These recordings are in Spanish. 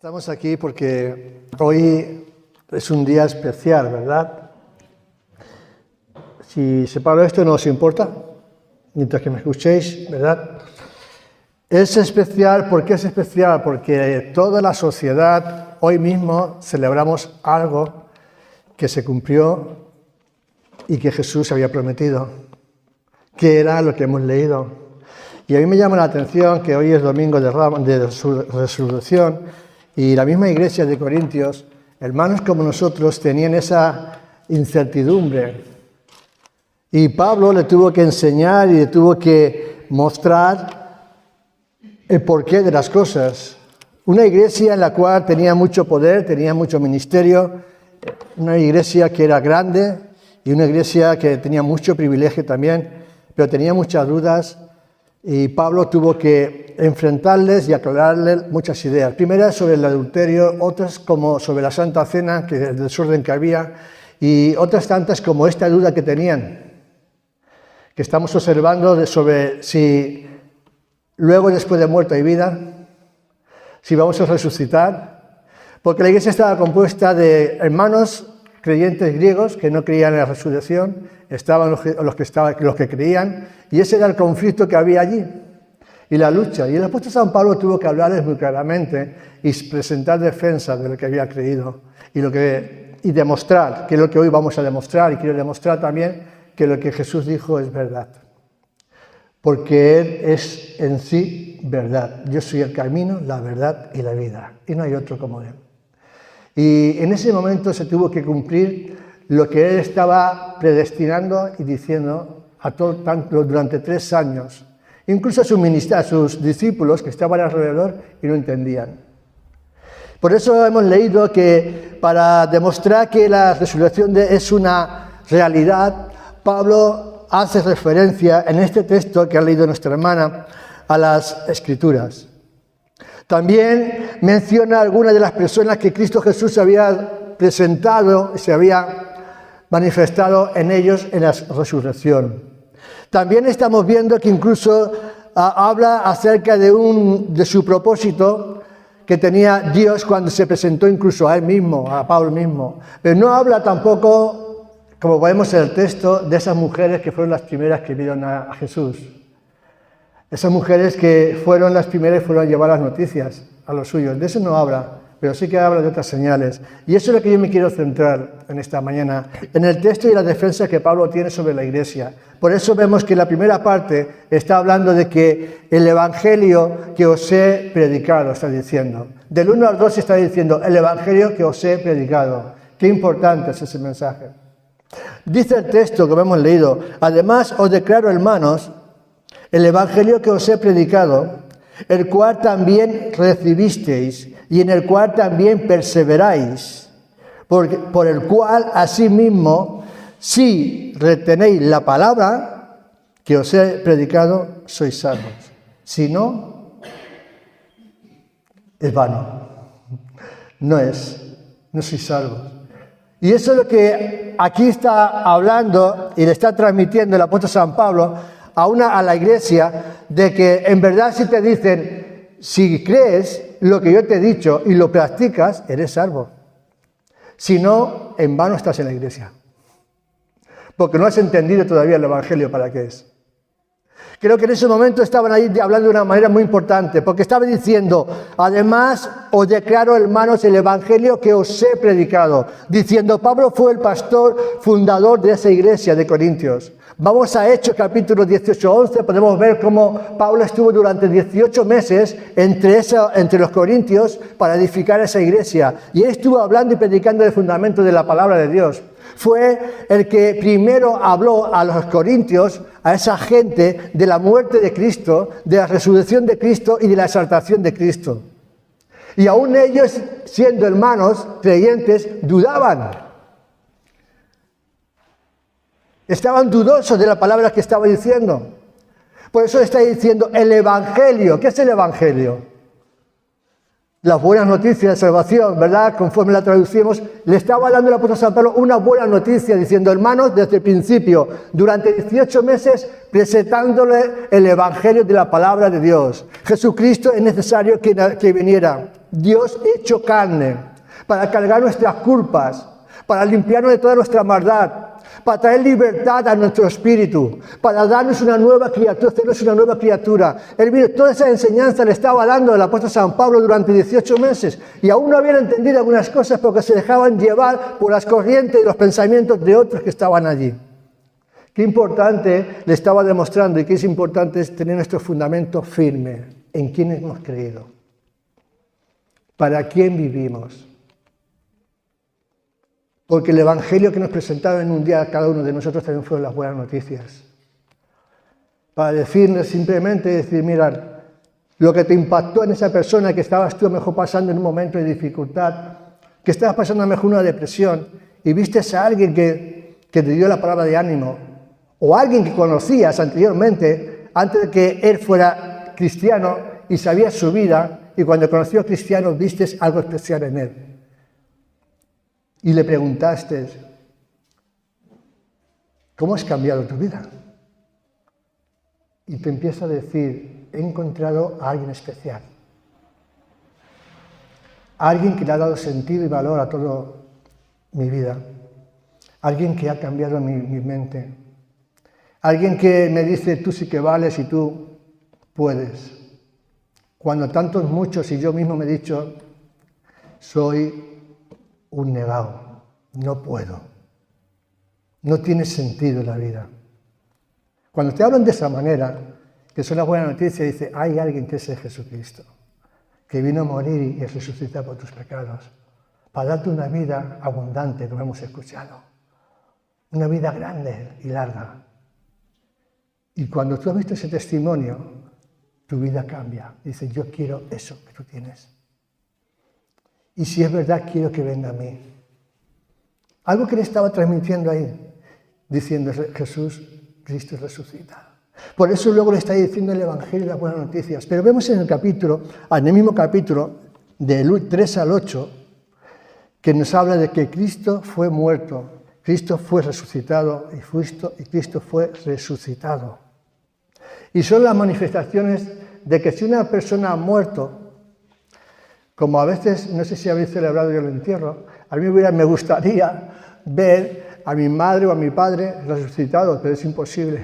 Estamos aquí porque hoy es un día especial, ¿verdad? Si separo esto no os importa, mientras que me escuchéis, ¿verdad? Es especial, ¿por qué es especial? Porque toda la sociedad, hoy mismo celebramos algo que se cumplió y que Jesús había prometido, que era lo que hemos leído. Y a mí me llama la atención que hoy es domingo de resurrección y la misma iglesia de Corintios, hermanos como nosotros, tenían esa incertidumbre. Y Pablo le tuvo que enseñar y le tuvo que mostrar el porqué de las cosas. Una iglesia en la cual tenía mucho poder, tenía mucho ministerio, una iglesia que era grande y una iglesia que tenía mucho privilegio también, pero tenía muchas dudas. Y Pablo tuvo que enfrentarles y aclararles muchas ideas. Primeras sobre el adulterio, otras como sobre la Santa Cena, que el desorden que había, y otras tantas como esta duda que tenían, que estamos observando sobre si luego después de muerte hay vida, si vamos a resucitar, porque la iglesia estaba compuesta de hermanos creyentes griegos que no creían en la resurrección, estaban los que creían, y ese era el conflicto que había allí, y la lucha. Y el apóstol San Pablo tuvo que hablarles muy claramente y presentar defensa de lo que había creído, y demostrar, que es lo que hoy vamos a demostrar, y quiero demostrar también que lo que Jesús dijo es verdad, porque Él es en sí verdad. Yo soy el camino, la verdad y la vida, y no hay otro como Él. Y en ese momento se tuvo que cumplir lo que Él estaba predestinando y diciendo durante 3 años, incluso a sus discípulos que estaban alrededor y no entendían. Por eso hemos leído que para demostrar que la resurrección es una realidad, Pablo hace referencia en este texto que ha leído nuestra hermana a las Escrituras. También menciona algunas de las personas que Cristo Jesús había presentado, se había manifestado en ellos en la resurrección. También estamos viendo que incluso habla acerca de su propósito que tenía Dios cuando se presentó incluso a él mismo, a Pablo mismo. Pero no habla tampoco, como vemos en el texto, de esas mujeres que fueron las primeras que vieron a Jesús. Esas mujeres que fueron las primeras y fueron a llevar las noticias a los suyos. De eso no habla, pero sí que habla de otras señales. Y eso es lo que yo me quiero centrar en esta mañana, en el texto y la defensa que Pablo tiene sobre la iglesia. Por eso vemos que la primera parte está hablando de que el evangelio que os he predicado, está diciendo. Del 1 al 2 está diciendo, el evangelio que os he predicado. Qué importante es ese mensaje. Dice el texto que hemos leído, además os declaro, hermanos, el evangelio que os he predicado, el cual también recibisteis y en el cual también perseveráis, por el cual asimismo, si retenéis la palabra que os he predicado, sois salvos. Si no, es vano. No sois salvos. Y eso es lo que aquí está hablando y le está transmitiendo el apóstol San Pablo a la iglesia, de que en verdad si te dicen, si crees lo que yo te he dicho y lo practicas, eres salvo. Si no, en vano estás en la iglesia, porque no has entendido todavía el evangelio para qué es. Creo que en ese momento estaban ahí hablando de una manera muy importante, porque estaba diciendo, además os declaro, hermanos, el evangelio que os he predicado, diciendo, Pablo fue el pastor fundador de esa iglesia de Corintios. Vamos a Hechos capítulo 18-11, podemos ver cómo Pablo estuvo durante 18 meses entre los corintios para edificar esa iglesia. Y él estuvo hablando y predicando el fundamento de la palabra de Dios. Fue el que primero habló a los corintios, a esa gente, de la muerte de Cristo, de la resurrección de Cristo y de la exaltación de Cristo. Y aún ellos, siendo hermanos creyentes, dudaban. Estaban dudosos de la palabra que estaba diciendo. Por eso está diciendo el evangelio. ¿Qué es el evangelio? las buenas noticias de salvación, ¿verdad? Conforme la traducimos, le estaba dando el apóstol San Pablo una buena noticia, diciendo, hermanos, desde el principio, durante 18 meses, presentándole el evangelio de la palabra de Dios. Jesucristo es necesario que viniera, Dios hecho carne, para cargar nuestras culpas, para limpiarnos de toda nuestra maldad, para traer libertad a nuestro espíritu, para darnos una nueva criatura, hacernos una nueva criatura. Él vino, toda esa enseñanza le estaba dando el apóstol San Pablo durante 18 meses y aún no habían entendido algunas cosas porque se dejaban llevar por las corrientes y los pensamientos de otros que estaban allí. Qué importante le estaba demostrando y qué es importante es tener nuestro fundamento firme en quién hemos creído, para quién vivimos. Porque el evangelio que nos presentaron en un día a cada uno de nosotros también fueron las buenas noticias. Para decirnos simplemente, mira, lo que te impactó en esa persona que estabas tú a lo mejor pasando en un momento de dificultad, que estabas pasando a lo mejor una depresión, y viste a alguien que te dio la palabra de ánimo, o alguien que conocías anteriormente, antes de que él fuera cristiano y sabías su vida, y cuando conoció a cristiano viste algo especial en él. Y le preguntaste, ¿cómo has cambiado tu vida? Y te empieza a decir, he encontrado a alguien especial. Alguien que le ha dado sentido y valor a toda mi vida. Alguien que ha cambiado mi mente. Alguien que me dice, tú sí que vales y tú puedes. Cuando tantos, muchos y yo mismo me he dicho, soy un negado, no puedo, no tiene sentido la vida. Cuando te hablan de esa manera, que son las buenas noticias, dice, hay alguien que es el Jesucristo, que vino a morir y resucitar por tus pecados, para darte una vida abundante, como hemos escuchado, una vida grande y larga. Y cuando tú has visto ese testimonio, tu vida cambia. Dices, yo quiero eso que tú tienes. Y si es verdad, quiero que venga a mí. Algo que le estaba transmitiendo ahí, diciendo Jesús, Cristo resucita. Por eso luego le está diciendo el Evangelio las buenas noticias. Pero vemos en el mismo capítulo, del 3 al 8, que nos habla de que Cristo fue muerto, Cristo fue resucitado y Cristo fue resucitado. Y son las manifestaciones de que si una persona ha muerto, como a veces, no sé si habéis celebrado yo el entierro, a mí me gustaría ver a mi madre o a mi padre resucitados, pero es imposible.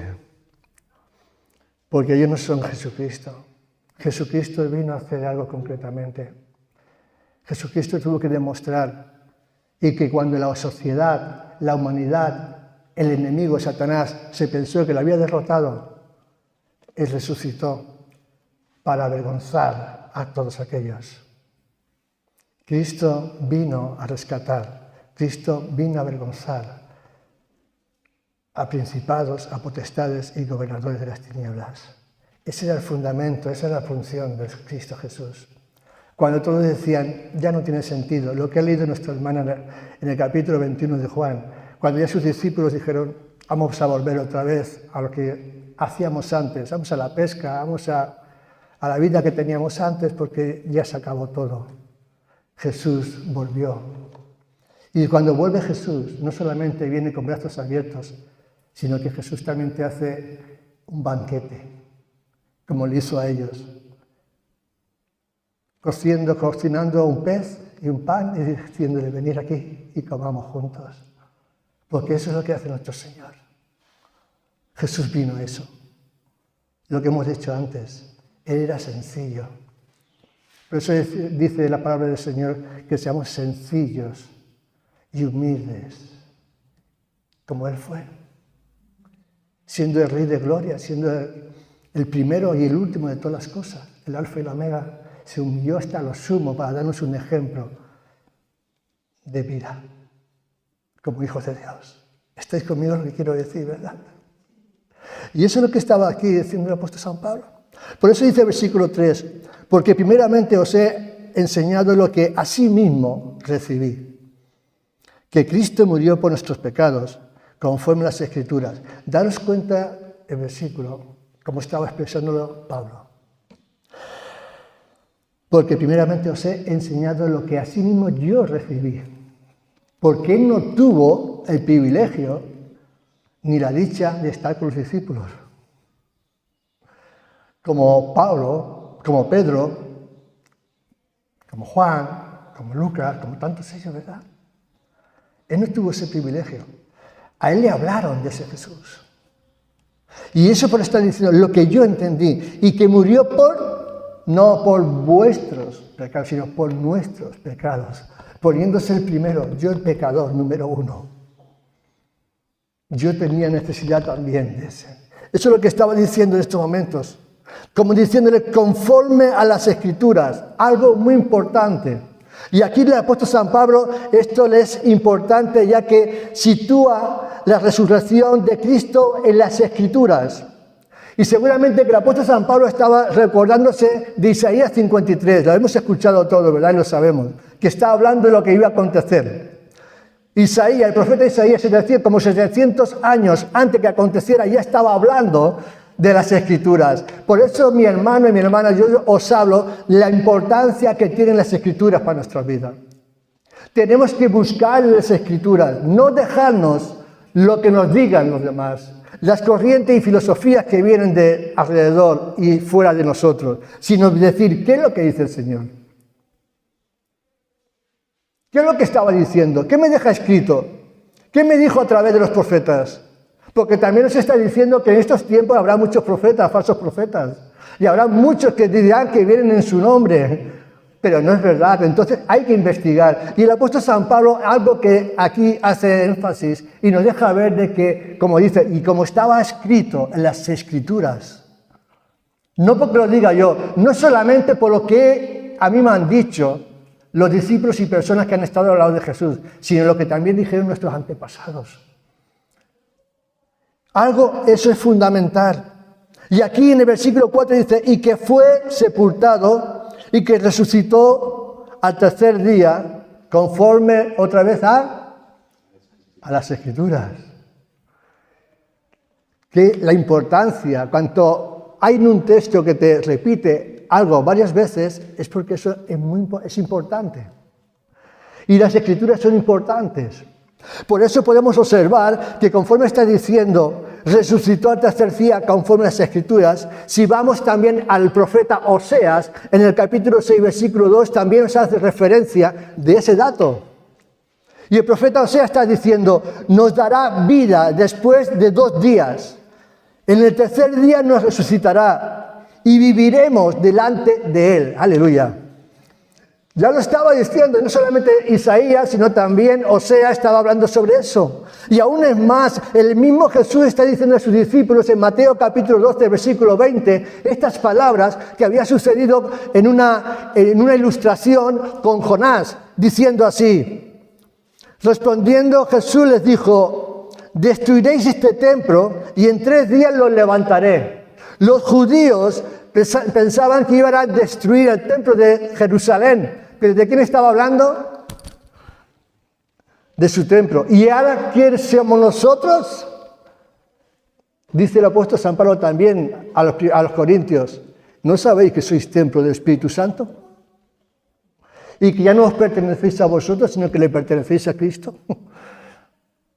Porque ellos no son Jesucristo. Jesucristo vino a hacer algo concretamente. Jesucristo tuvo que demostrar y que cuando la sociedad, la humanidad, el enemigo, Satanás, se pensó que lo había derrotado, Él resucitó para avergonzar a todos aquellos. Cristo vino a rescatar, Cristo vino a avergonzar a principados, a potestades y gobernadores de las tinieblas. Ese era el fundamento, esa era la función de Cristo Jesús. Cuando todos decían, ya no tiene sentido, lo que ha leído nuestra hermana en el capítulo 21 de Juan, cuando ya sus discípulos dijeron, vamos a volver otra vez a lo que hacíamos antes, vamos a la pesca, vamos a la vida que teníamos antes porque ya se acabó todo. Jesús volvió. Y cuando vuelve Jesús, no solamente viene con brazos abiertos, sino que Jesús también te hace un banquete, como le hizo a ellos. Cocinando un pez y un pan y diciéndole, venid aquí y comamos juntos. Porque eso es lo que hace nuestro Señor. Jesús vino a eso. Lo que hemos dicho antes, Él era sencillo. Por eso dice la palabra del Señor que seamos sencillos y humildes, como Él fue. Siendo el Rey de Gloria, siendo el primero y el último de todas las cosas, el Alfa y la Omega, se humilló hasta lo sumo para darnos un ejemplo de vida, como hijos de Dios. ¿Estáis conmigo lo que quiero decir, verdad? Y eso es lo que estaba aquí diciendo el apóstol San Pablo. Por eso dice el versículo 3, porque primeramente os he enseñado lo que asimismo recibí, que Cristo murió por nuestros pecados, conforme a las Escrituras. Daros cuenta el versículo, como estaba expresándolo Pablo. porque primeramente os he enseñado lo que asimismo yo recibí. Porque él no tuvo el privilegio ni la dicha de estar con los discípulos. Como Pablo, como Pedro, como Juan, como Lucas, como tantos ellos, ¿verdad? Él no tuvo ese privilegio. A él le hablaron de ese Jesús. Y eso por estar diciendo lo que yo entendí, y que murió no por vuestros pecados, sino por nuestros pecados, poniéndose el primero, yo el pecador número 1. Yo tenía necesidad también de ese. Eso es lo que estaba diciendo en estos momentos, como diciéndole conforme a las Escrituras, algo muy importante. Y aquí el apóstol San Pablo, esto le es importante ya que sitúa la resurrección de Cristo en las Escrituras. Y seguramente que el apóstol San Pablo estaba recordándose de Isaías 53, lo hemos escuchado todo, ¿verdad? Y lo sabemos, que está hablando de lo que iba a acontecer. Isaías, el profeta Isaías, como 700 años antes que aconteciera, ya estaba hablando de las Escrituras. Por eso, mi hermano y mi hermana, yo os hablo de la importancia que tienen las Escrituras para nuestra vida. Tenemos que buscar en las Escrituras, no dejarnos lo que nos digan los demás, las corrientes y filosofías que vienen de alrededor y fuera de nosotros, sino decir, ¿qué es lo que dice el Señor? ¿Qué es lo que estaba diciendo? ¿Qué me deja escrito? ¿Qué me dijo a través de los profetas? Porque también nos está diciendo que en estos tiempos habrá muchos profetas, falsos profetas, y habrá muchos que dirán que vienen en su nombre, pero no es verdad. Entonces hay que investigar. Y el apóstol San Pablo, algo que aquí hace énfasis y nos deja ver de que, como dice, y como estaba escrito en las Escrituras, no porque lo diga yo, no solamente por lo que a mí me han dicho los discípulos y personas que han estado al lado de Jesús, sino lo que también dijeron nuestros antepasados. Eso es fundamental. Y aquí en el versículo 4 dice, y que fue sepultado y que resucitó al tercer día, conforme otra vez a las Escrituras. Que la importancia, cuando hay en un texto que te repite algo varias veces, es porque eso es importante. Y las Escrituras son importantes. Por eso podemos observar que conforme está diciendo, resucitó al tercer día conforme a las Escrituras, si vamos también al profeta Oseas, en el capítulo 6, versículo 2, también nos hace referencia de ese dato. Y el profeta Oseas está diciendo, nos dará vida después de 2 días. En el tercer día nos resucitará y viviremos delante de él. Aleluya. Ya lo estaba diciendo, no solamente Isaías, sino también Oseas estaba hablando sobre eso. Y aún es más, el mismo Jesús está diciendo a sus discípulos en Mateo capítulo 12, versículo 20, estas palabras que había sucedido en una ilustración con Jonás, diciendo así. Respondiendo Jesús les dijo, destruiréis este templo y en 3 días lo levantaré. Los judíos pensaban que iban a destruir el templo de Jerusalén. ¿Pero de quién estaba hablando? De su templo. ¿Y ahora quiénes somos nosotros? Dice el apóstol San Pablo también a los corintios, ¿no sabéis que sois templo del Espíritu Santo? Y que ya no os pertenecéis a vosotros, sino que le pertenecéis a Cristo,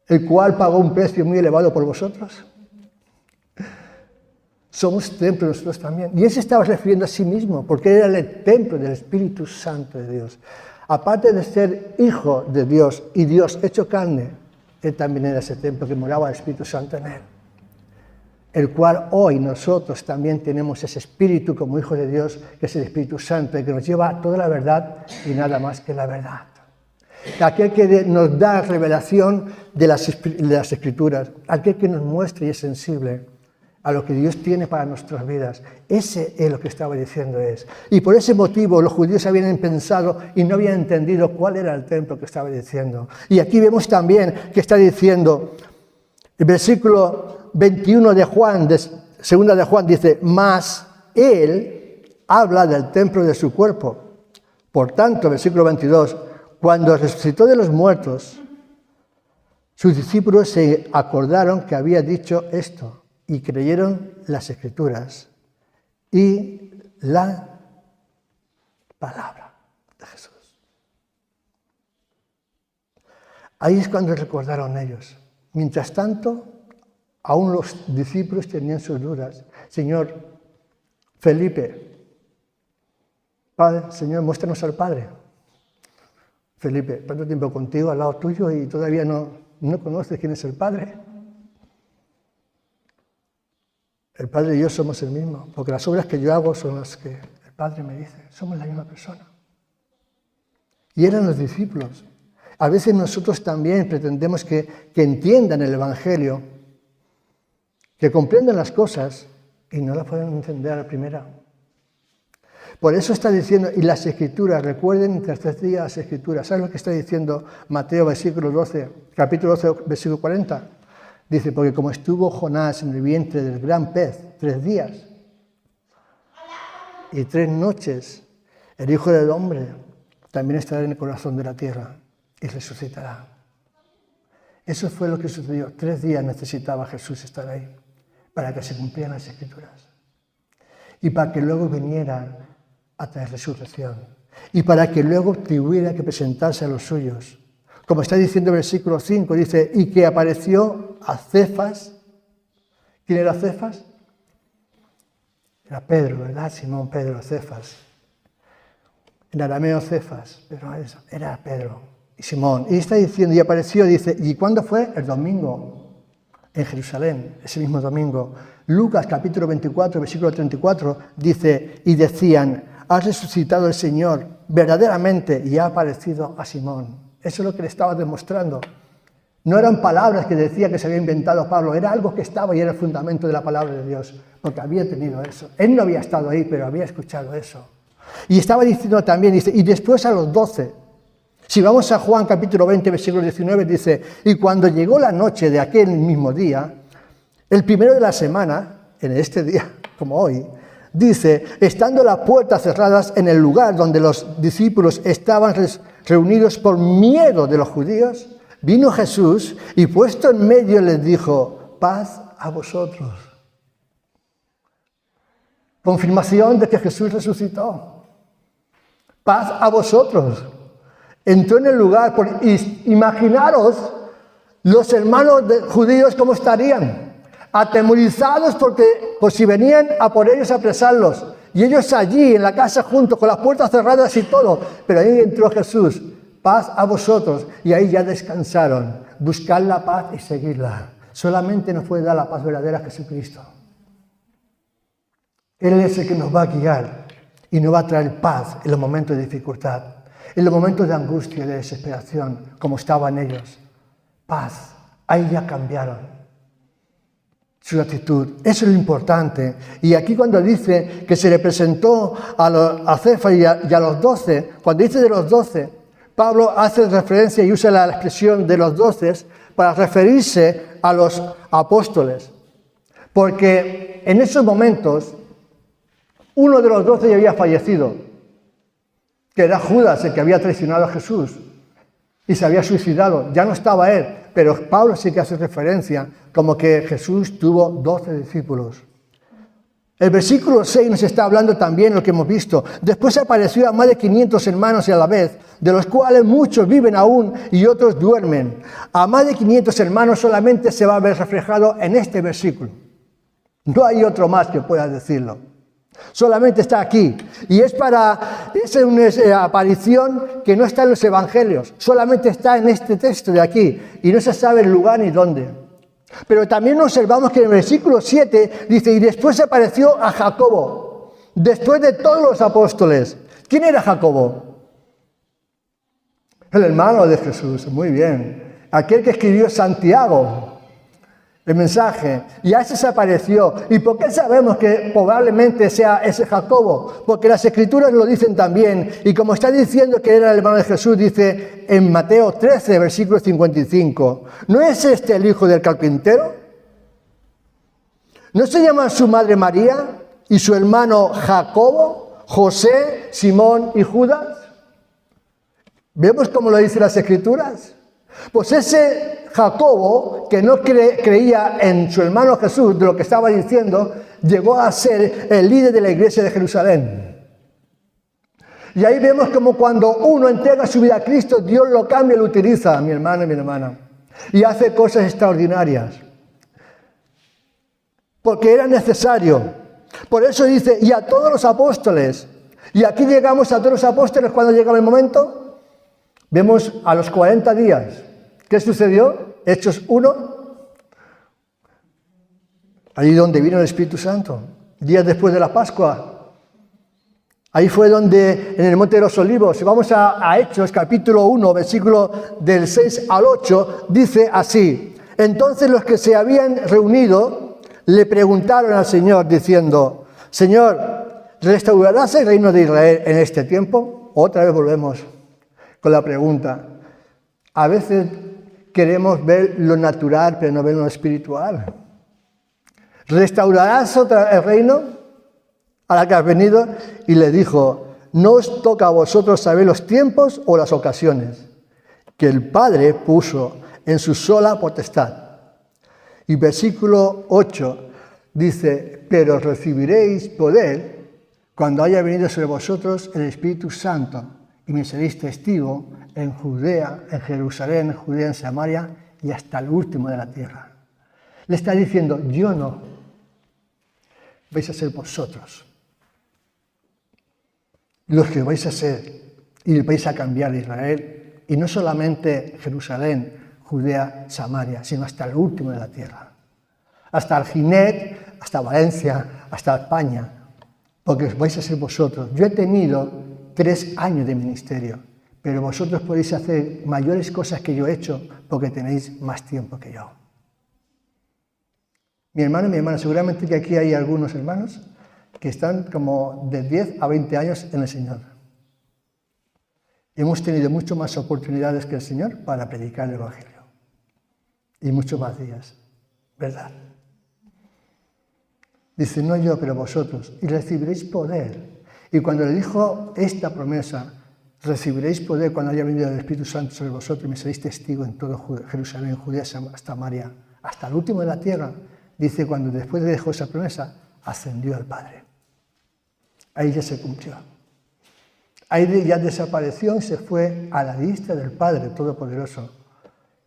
el cual pagó un precio muy elevado por vosotros. Somos templo nosotros también. Y él se estaba refiriendo a sí mismo, porque era el templo del Espíritu Santo de Dios. Aparte de ser hijo de Dios y Dios hecho carne, él también era ese templo que moraba el Espíritu Santo en él. El cual hoy nosotros también tenemos ese Espíritu como hijos de Dios, que es el Espíritu Santo, y que nos lleva a toda la verdad y nada más que la verdad. Aquel que nos da revelación de las Escrituras, aquel que nos muestra y es sensible a lo que Dios tiene para nuestras vidas. Ese es lo que estaba diciendo es. Y por ese motivo los judíos habían pensado y no habían entendido cuál era el templo que estaba diciendo. Y aquí vemos también que está diciendo, el versículo 21 de Juan, segunda de Juan, dice, mas él habla del templo de su cuerpo. Por tanto, versículo 22, cuando resucitó de los muertos, sus discípulos se acordaron que había dicho esto, y creyeron las Escrituras y la palabra de Jesús. Ahí es cuando recordaron ellos. Mientras tanto, aún los discípulos tenían sus dudas. Señor, Felipe, Padre, Señor, muéstranos al Padre. Felipe, ¿cuánto tiempo contigo al lado tuyo y todavía no conoces quién es el Padre? El Padre y yo somos el mismo, porque las obras que yo hago son las que el Padre me dice. Somos la misma persona. Y eran los discípulos. A veces nosotros también pretendemos que entiendan el Evangelio, que comprendan las cosas y no las pueden entender a la primera. Por eso está diciendo, y las Escrituras, recuerden en tercer día las Escrituras. ¿Sabes lo que está diciendo Mateo capítulo 12, versículo 40? Dice, porque como estuvo Jonás en el vientre del gran pez 3 días y 3 noches, el Hijo del Hombre también estará en el corazón de la tierra y resucitará. Eso fue lo que sucedió. 3 días necesitaba Jesús estar ahí para que se cumplieran las Escrituras y para que luego viniera a traer resurrección y para que luego tuviera que presentarse a los suyos. Como está diciendo el versículo 5, dice, y que apareció a Cefas. ¿Quién era Cefas? Era Pedro, ¿verdad? Simón Pedro, Cefas. En arameo Cefas, pero era Pedro y Simón. Y está diciendo, y apareció, dice, ¿y cuándo fue? El domingo, en Jerusalén, ese mismo domingo. Lucas capítulo 24, versículo 34, dice, y decían, ha resucitado el Señor verdaderamente y ha aparecido a Simón. Eso es lo que le estaba demostrando. No eran palabras que decía que se había inventado Pablo, era algo que estaba y era el fundamento de la palabra de Dios, porque había tenido eso. Él no había estado ahí, pero había escuchado eso. Y estaba diciendo también, dice, y después a los 12. Si vamos a Juan capítulo 20, versículo 19, dice, y cuando llegó la noche de aquel mismo día, el primero de la semana, en este día, como hoy, dice, estando las puertas cerradas en el lugar donde los discípulos estaban reunidos por miedo de los judíos, vino Jesús y puesto en medio les dijo, paz a vosotros. Confirmación de que Jesús resucitó. Paz a vosotros. Entró en el lugar, imaginaros los hermanos judíos cómo estarían, atemorizados porque por si venían a por ellos a apresarlos. Y ellos allí en la casa juntos con las puertas cerradas y todo. Pero ahí entró Jesús. Paz a vosotros. Y ahí ya descansaron. Buscar la paz y seguirla. Solamente nos puede dar la paz verdadera Jesucristo. Él es el que nos va a guiar y nos va a traer paz en los momentos de dificultad, en los momentos de angustia y de desesperación, como estaban ellos. Paz. Ahí ya cambiaron su actitud. Eso es lo importante. Y aquí cuando dice que se le presentó a Cefas y a los 12, cuando dice de los 12, Pablo hace referencia y usa la expresión de los 12 para referirse a los apóstoles. Porque en esos momentos, uno de los 12 ya había fallecido, que era Judas, el que había traicionado a Jesús y se había suicidado. Ya no estaba él, pero Pablo sí que hace referencia como que Jesús tuvo 12 discípulos. El versículo 6 nos está hablando también lo que hemos visto. Después apareció a más de 500 hermanos a la vez, de los cuales muchos viven aún y otros duermen. A más de 500 hermanos solamente se va a ver reflejado en este versículo. No hay otro más que pueda decirlo. Solamente está aquí. Y es una aparición que no está en los evangelios. Solamente está en este texto de aquí. Y no se sabe el lugar ni dónde. Pero también observamos que en el versículo 7 dice, y después se apareció a Jacobo, después de todos los apóstoles. ¿Quién era Jacobo? El hermano de Jesús, muy bien. Aquel que escribió Santiago, el mensaje, y a ese se apareció. ¿Y por qué sabemos que probablemente sea ese Jacobo? Porque las Escrituras lo dicen también, y como está diciendo que era el hermano de Jesús, dice en Mateo 13, versículo 55, ¿no es este el hijo del carpintero? ¿No se llama su madre María y su hermano Jacobo, José, Simón y Judas? ¿Vemos cómo lo dicen las Escrituras? Pues ese Jacobo, que no creía en su hermano Jesús, de lo que estaba diciendo, llegó a ser el líder de la iglesia de Jerusalén. Y ahí vemos como cuando uno entrega su vida a Cristo, Dios lo cambia y lo utiliza, mi hermano y mi hermana. Y hace cosas extraordinarias. Porque era necesario. Por eso dice, y a todos los apóstoles. Y aquí llegamos a todos los apóstoles cuando llega el momento. Vemos a los 40 días. ¿Qué sucedió? Hechos 1. Allí donde vino el Espíritu Santo. Días después de la Pascua. Ahí fue donde, en el Monte de los Olivos, si vamos a Hechos, capítulo 1, versículo del 6 al 8, dice así. Entonces los que se habían reunido le preguntaron al Señor diciendo, Señor, ¿restaurarás el reino de Israel en este tiempo? Otra vez volvemos con la pregunta. A veces queremos ver lo natural, pero no ver lo espiritual. ¿Restaurarás el reino a la que has venido? Y le dijo, no os toca a vosotros saber los tiempos o las ocasiones que el Padre puso en su sola potestad. Y versículo 8 dice, pero recibiréis poder cuando haya venido sobre vosotros el Espíritu Santo y me seréis testigo en Judea, en Jerusalén, en Judea, en Samaria y hasta el último de la tierra. Le está diciendo, yo no, vais a ser vosotros los que vais a ser y vais a cambiar Israel, y no solamente Jerusalén, Judea, Samaria, sino hasta el último de la tierra. Hasta Alginet, hasta Valencia, hasta España, porque vais a ser vosotros. Yo he tenido 3 años de ministerio, pero vosotros podéis hacer mayores cosas que yo he hecho porque tenéis más tiempo que yo. Mi hermano y mi hermana, seguramente que aquí hay algunos hermanos que están como de 10 a 20 años en el Señor. Hemos tenido mucho más oportunidades que el Señor para predicar el Evangelio. Y muchos más días, ¿verdad? Dice, no yo, pero vosotros. Y recibiréis poder. Y cuando le dijo esta promesa, recibiréis poder cuando haya venido el Espíritu Santo sobre vosotros y me seréis testigo en todo Jerusalén, Judea, hasta Samaria, hasta el último de la tierra. Dice, cuando después de dejó esa promesa, ascendió al Padre. Ahí ya se cumplió. Ahí ya desapareció y se fue a la diestra del Padre Todopoderoso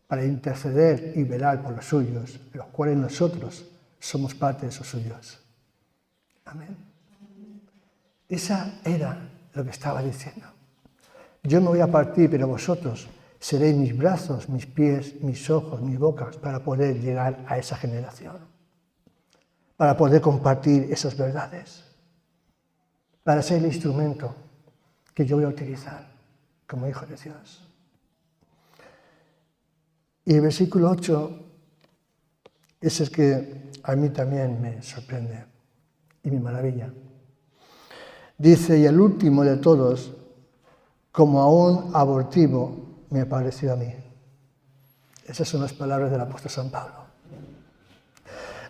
para interceder y velar por los suyos, los cuales nosotros somos parte de esos suyos. Amén. Esa era lo que estaba diciendo. Yo me voy a partir, pero vosotros seréis mis brazos, mis pies, mis ojos, mis bocas, para poder llegar a esa generación, para poder compartir esas verdades, para ser el instrumento que yo voy a utilizar como hijo de Dios. Y el versículo 8 es el que a mí también me sorprende y me maravilla. Dice, y el último de todos, como a un abortivo, me pareció a mí. Esas son las palabras del apóstol San Pablo.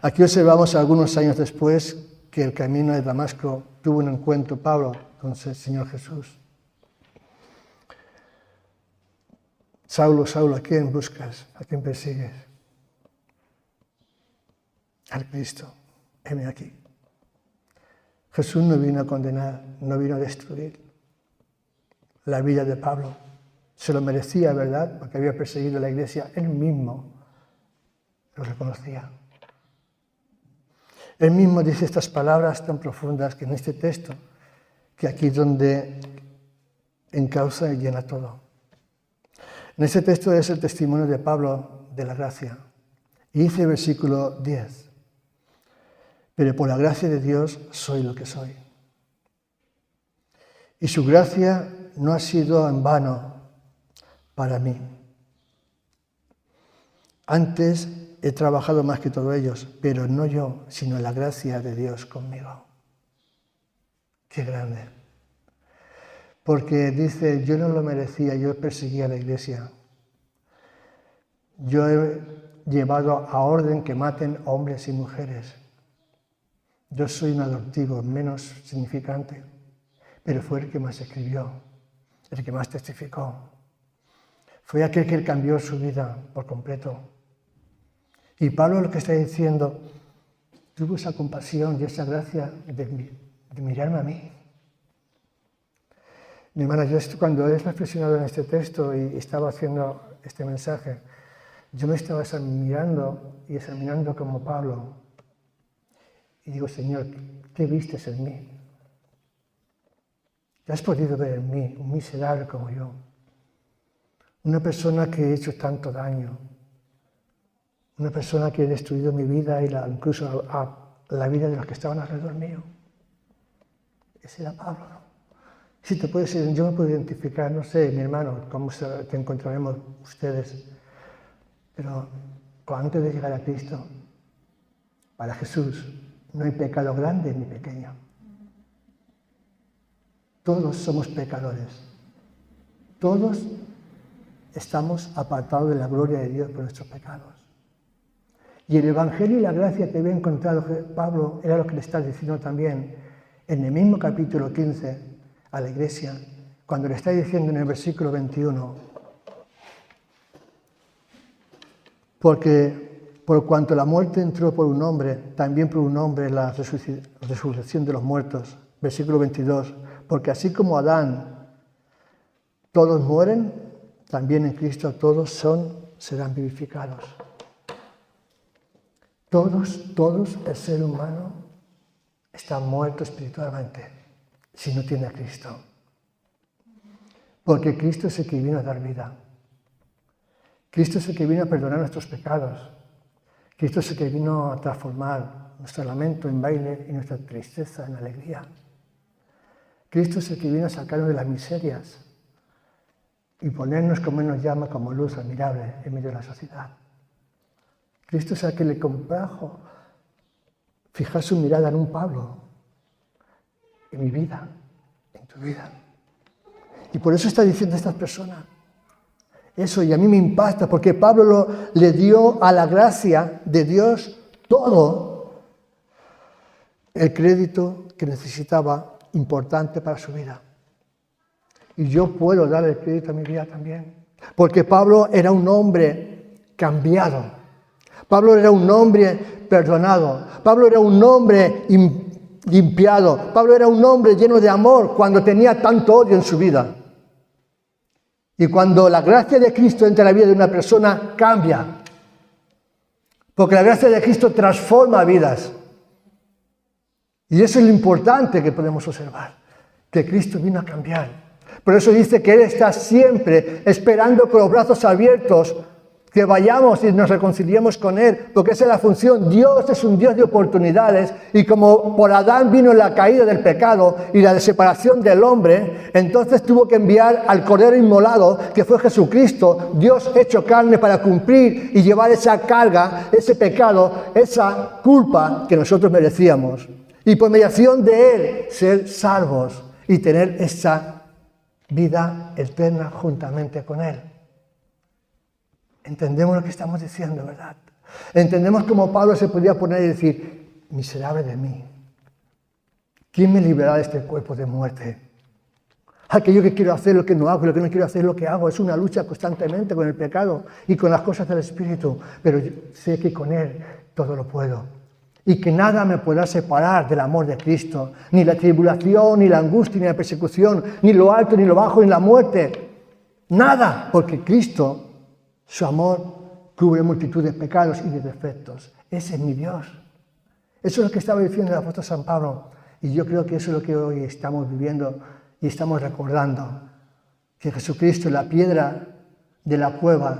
Aquí observamos algunos años después que el camino de Damasco tuvo un encuentro Pablo con el Señor Jesús. Saulo, Saulo, ¿a quién buscas? ¿A quién persigues? Al Cristo. Heme aquí. Jesús no vino a condenar, no vino a destruir. La vida de Pablo se lo merecía, ¿verdad? Porque había perseguido la iglesia. Él mismo lo reconocía. Él mismo dice estas palabras tan profundas que en este texto, que aquí es donde encausa y llena todo. En este texto es el testimonio de Pablo de la gracia. Y dice el versículo 10, pero por la gracia de Dios soy lo que soy. Y su gracia no ha sido en vano para mí. Antes he trabajado más que todos ellos, pero no yo, sino la gracia de Dios conmigo. Qué grande. Porque dice, yo no lo merecía, yo perseguía a la iglesia. Yo he llevado a orden que maten hombres y mujeres. Yo soy un adoptivo menos significante, pero fue el que más escribió, el que más testificó. Fue aquel que cambió su vida por completo. Y Pablo lo que está diciendo, tuvo esa compasión y esa gracia de mirarme a mí. Mi hermana, cuando he reflexionado en este texto y estaba haciendo este mensaje, yo me estaba examinando como Pablo. Y digo, Señor, ¿qué vistes en mí? ¿Qué has podido ver en mí, un miserable como yo? Una persona que he hecho tanto daño. Una persona que he destruido mi vida y incluso a la vida de los que estaban alrededor mío. Ese era Pablo, ¿no? Si te puedes, yo me puedo identificar, no sé, mi hermano, cómo te encontraremos ustedes, pero antes de llegar a Cristo, para Jesús, no hay pecado grande ni pequeño. Todos somos pecadores. Todos estamos apartados de la gloria de Dios por nuestros pecados. Y el Evangelio y la gracia que había encontrado Pablo era lo que le está diciendo también en el mismo capítulo 15 a la iglesia, cuando le está diciendo en el versículo 21, porque por cuanto la muerte entró por un hombre, también por un hombre la resurrección de los muertos. Versículo 22, porque así como Adán todos mueren, también en Cristo todos serán vivificados. Todos, el ser humano está muerto espiritualmente si no tiene a Cristo. Porque Cristo es el que vino a dar vida. Cristo es el que vino a perdonar nuestros pecados. Cristo es el que vino a transformar nuestro lamento en baile y nuestra tristeza en alegría. Cristo es el que vino a sacarnos de las miserias y ponernos como Él nos llama, como luz admirable en medio de la sociedad. Cristo es el que le complajo fijar su mirada en un Pablo, en mi vida, en tu vida. Y por eso está diciendo a estas personas eso, y a mí me impacta, porque Pablo le dio a la gracia de Dios todo el crédito que necesitaba, importante para su vida. Y yo puedo dar el crédito a mi vida también, porque Pablo era un hombre cambiado. Pablo era un hombre perdonado. Pablo era un hombre limpiado. Pablo era un hombre lleno de amor cuando tenía tanto odio en su vida. Y cuando la gracia de Cristo entra en la vida de una persona, cambia. Porque la gracia de Cristo transforma vidas. Y eso es lo importante que podemos observar, que Cristo vino a cambiar. Por eso dice que Él está siempre esperando con los brazos abiertos que vayamos y nos reconciliemos con Él, porque esa es la función. Dios es un Dios de oportunidades, y como por Adán vino la caída del pecado y la separación del hombre, entonces tuvo que enviar al Cordero inmolado, que fue Jesucristo, Dios hecho carne, para cumplir y llevar esa carga, ese pecado, esa culpa que nosotros merecíamos. Y por mediación de Él ser salvos y tener esa vida eterna juntamente con Él. Entendemos lo que estamos diciendo, ¿verdad? Entendemos cómo Pablo se podía poner y decir, miserable de mí, ¿quién me librará de este cuerpo de muerte? Aquello que quiero hacer, lo que no hago, lo que no quiero hacer, lo que hago. Es una lucha constantemente con el pecado y con las cosas del Espíritu, pero yo sé que con Él todo lo puedo. Y que nada me podrá separar del amor de Cristo, ni la tribulación, ni la angustia, ni la persecución, ni lo alto, ni lo bajo, ni la muerte. Nada, porque Cristo, su amor, cubre multitud de pecados y de defectos. Ese es mi Dios. Eso es lo que estaba diciendo el apóstol San Pablo. Y yo creo que eso es lo que hoy estamos viviendo y estamos recordando. Que Jesucristo, la piedra de la cueva,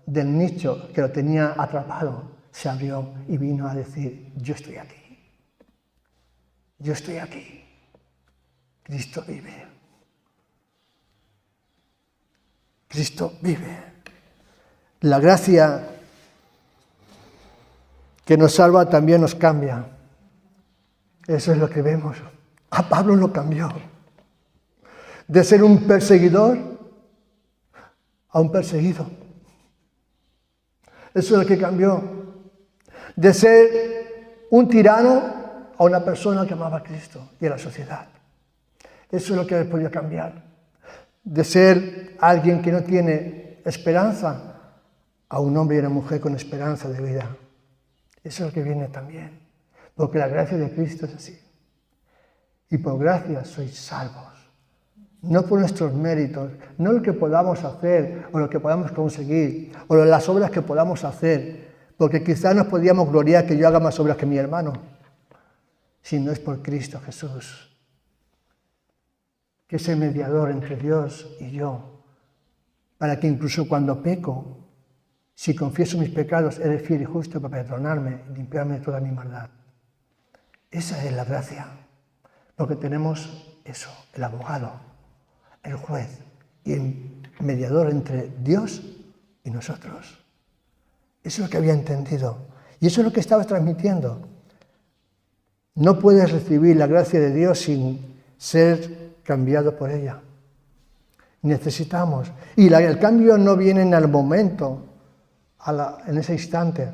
del nicho que lo tenía atrapado, se abrió y vino a decir, yo estoy aquí. Yo estoy aquí. Cristo vive. Cristo vive. La gracia que nos salva también nos cambia. Eso es lo que vemos. A Pablo lo cambió. De ser un perseguidor a un perseguido. Eso es lo que cambió. De ser un tirano a una persona que amaba a Cristo y a la sociedad. Eso es lo que podía cambiar. De ser alguien que no tiene esperanza a un hombre y una mujer con esperanza de vida. Eso es lo que viene también. Porque la gracia de Cristo es así. Y por gracia sois salvos. no por nuestros méritos, no lo que podamos hacer o lo que podamos conseguir o las obras que podamos hacer, porque quizás nos podríamos gloriar que yo haga más obras que mi hermano, sino es por Cristo Jesús, que es el mediador entre Dios y yo, para que incluso cuando peco, si confieso mis pecados, Él es fiel y justo para perdonarme y limpiarme de toda mi maldad. Esa es la gracia, porque tenemos eso, el abogado, el juez y el mediador entre Dios y nosotros. Eso es lo que había entendido y eso es lo que estaba transmitiendo. No puedes recibir la gracia de Dios sin ser cambiado por ella. Necesitamos. Y el cambio no viene en el momento, en ese instante.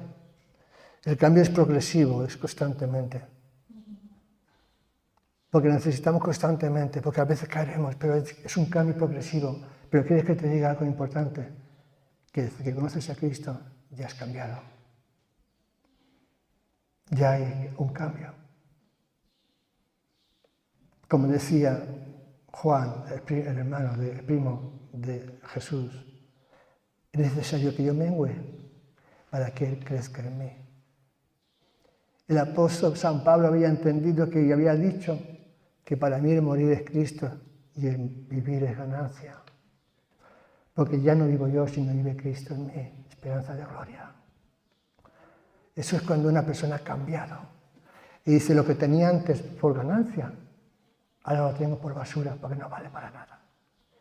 El cambio es progresivo, es constantemente. Porque necesitamos constantemente, porque a veces caeremos, pero es un cambio progresivo. Pero quieres que te diga algo importante, que desde que conoces a Cristo ya has cambiado. Ya hay un cambio. Como decía Juan, el hermano, el primo de Jesús, es necesario que yo mengüe para que Él crezca en mí. El apóstol San Pablo había entendido que había dicho que para mí el morir es Cristo y el vivir es ganancia. Porque ya no vivo yo, sino vive Cristo en mí, esperanza de gloria. Eso es cuando una persona ha cambiado. Y dice, lo que tenía antes por ganancia, ahora lo tengo por basura, porque no vale para nada.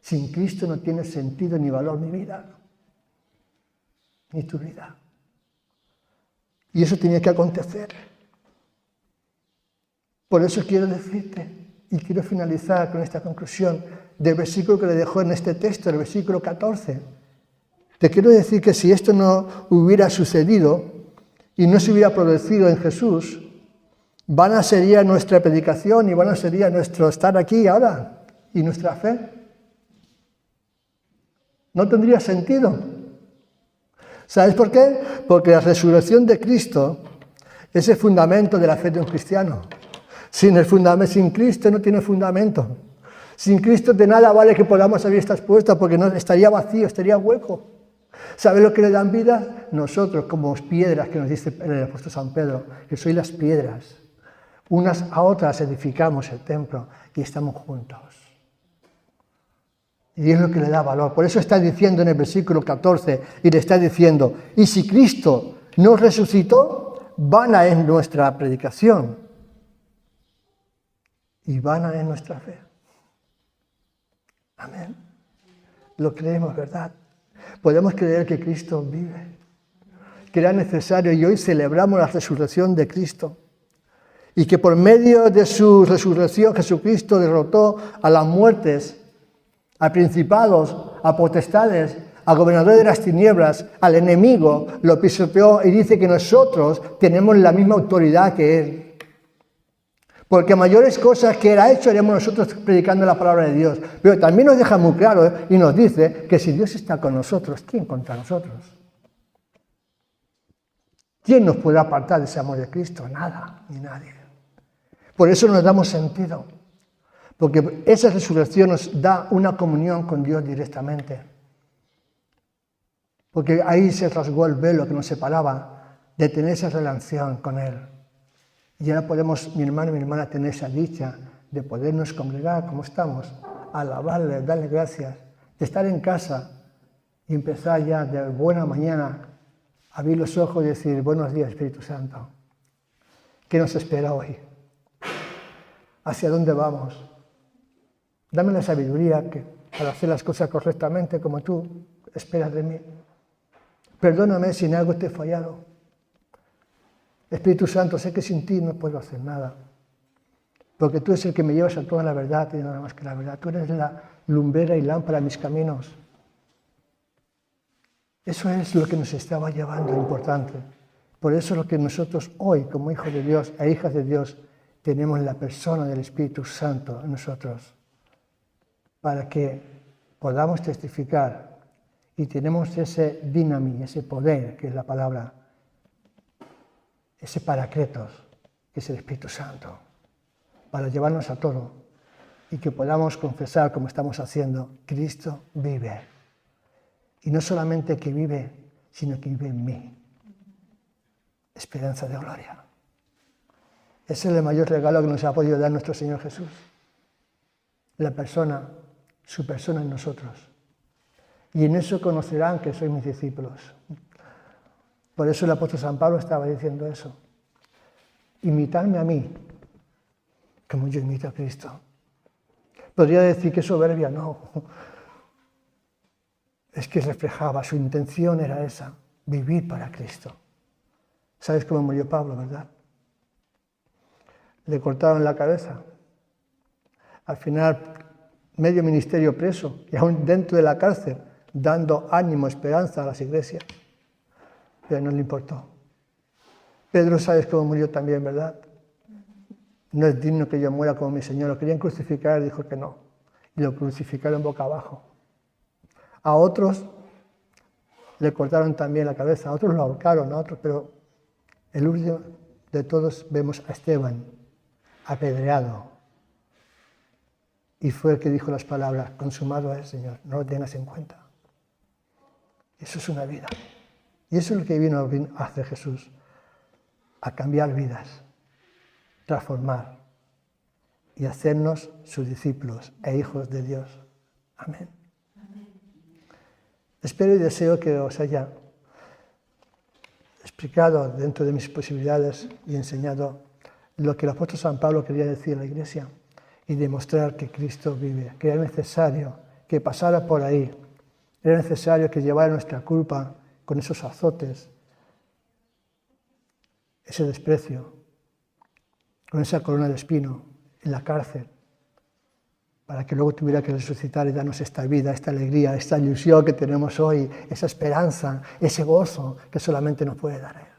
Sin Cristo no tiene sentido ni valor mi vida, ni tu vida. Y eso tenía que acontecer. Por eso quiero decirte, y quiero finalizar con esta conclusión del versículo que le dejó en este texto, el versículo 14. Te quiero decir que si esto no hubiera sucedido y no se hubiera producido en Jesús, vana sería nuestra predicación y vana sería nuestro estar aquí ahora y nuestra fe. No tendría sentido. ¿Sabes por qué? Porque la resurrección de Cristo es el fundamento de la fe de un cristiano. Sin Cristo no tiene fundamento. Sin Cristo de nada vale que podamos abrir estas puertas porque no, estaría vacío, estaría hueco. ¿Sabes lo que le dan vida? Nosotros, como piedras, que nos dice el apóstol San Pedro, que sois las piedras. Unas a otras edificamos el templo y estamos juntos. Y es lo que le da valor. Por eso está diciendo en el versículo 14, y le está diciendo, y si Cristo no resucitó, vana es nuestra predicación. Y vana es nuestra fe. Amén. Lo creemos, ¿verdad? Podemos creer que Cristo vive, que era necesario, y hoy celebramos la resurrección de Cristo. Y que por medio de su resurrección Jesucristo derrotó a las muertes, a principados, a potestades, a gobernadores de las tinieblas, al enemigo, lo pisoteó y dice que nosotros tenemos la misma autoridad que Él. Porque mayores cosas que Él ha hecho haremos nosotros predicando la palabra de Dios. Pero también nos deja muy claro y nos dice que si Dios está con nosotros, ¿quién contra nosotros? ¿Quién nos puede apartar de ese amor de Cristo? Nada, ni nadie. Por eso nos damos sentido. Porque esa resurrección nos da una comunión con Dios directamente. Porque ahí se rasgó el velo que nos separaba de tener esa relación con Él. Y ahora podemos, mi hermano y mi hermana, tener esa dicha de podernos congregar como estamos, alabarle, darle gracias, de estar en casa y empezar ya de buena mañana a abrir los ojos y decir, buenos días, Espíritu Santo. ¿Qué nos espera hoy? ¿Hacia dónde vamos? Dame la sabiduría para hacer las cosas correctamente como tú esperas de mí. Perdóname si en algo te he fallado. Espíritu Santo, sé que sin ti no puedo hacer nada, porque tú eres el que me llevas a toda la verdad y nada más que la verdad. Tú eres la lumbrera y lámpara de mis caminos. Eso es lo que nos estaba llevando, importante. Por eso es lo que nosotros hoy, como hijos de Dios e hijas de Dios, tenemos la persona del Espíritu Santo en nosotros, para que podamos testificar y tenemos ese dinamí, ese poder, que es la palabra, ese paracletos, que es el Espíritu Santo, para llevarnos a todo y que podamos confesar, como estamos haciendo, Cristo vive. Y no solamente que vive, sino que vive en mí. Esperanza de gloria. Ese es el mayor regalo que nos ha podido dar nuestro Señor Jesús. La persona, su persona en nosotros. Y en eso conocerán que sois mis discípulos. Por eso el apóstol San Pablo estaba diciendo eso. Imitadme a mí, como yo imito a Cristo. Podría decir que soberbia, no. Es que reflejaba, su intención era esa, vivir para Cristo. ¿Sabes cómo murió Pablo, verdad? Le cortaron la cabeza. Al final, medio ministerio preso, y aún dentro de la cárcel, dando ánimo, esperanza a las iglesias. Pero no le importó. Pedro, ¿sabes cómo murió también, verdad? No es digno que yo muera como mi Señor. Lo querían crucificar, dijo que no. Y lo crucificaron boca abajo. A otros le cortaron también la cabeza, a otros lo ahorcaron, a otros, pero el último de todos vemos a Esteban, apedreado. Y fue el que dijo las palabras, consumado es, Señor, no lo tengas en cuenta. Eso es una vida. Y eso es lo que vino a hacer Jesús, a cambiar vidas, transformar y hacernos sus discípulos e hijos de Dios. Amén. Espero y deseo que os haya explicado dentro de mis posibilidades y enseñado lo que el apóstol San Pablo quería decir a la iglesia y demostrar que Cristo vive, que era necesario que pasara por ahí, era necesario que llevara nuestra culpa con esos azotes, ese desprecio, con esa corona de espino en la cárcel, para que luego tuviera que resucitar y darnos esta vida, esta alegría, esta ilusión que tenemos hoy, esa esperanza, ese gozo que solamente nos puede dar Él.